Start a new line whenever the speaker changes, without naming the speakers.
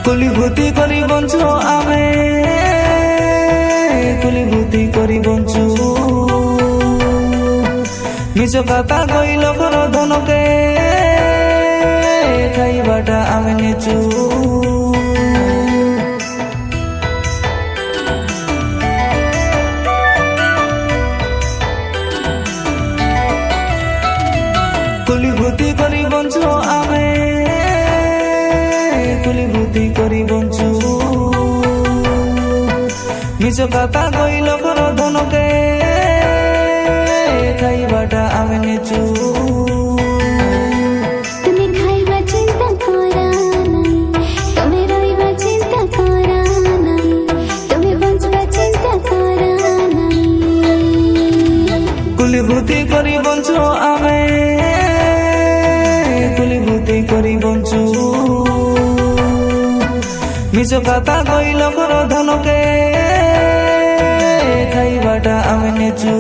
কুলিভূতি করি বঞ্চু আমি কুলিভূতি করি বঞ্চু মিছ কথা কইল ঘর ধনকে খাইবাটা আমি নিচু কুলিভূতি করি বঞ্চু আমি কুলিভূতি করি বঞ্চু মিছ কথা কইল ঘর ধনকে খাইবাটা আমি নিচু
তুমি খাইবা চিন্তা করা নাই, তুমি রইবা চিন্তা করা নাই, তুমি বঞ্চবা চিন্তা করা নাই।
কুলিভূতি করি বঞ্চু আমি কুলিভূতি করি বঞ্চু মিছ কথা কইল ঘর ধনকে খাইবাটা আমি নিচু।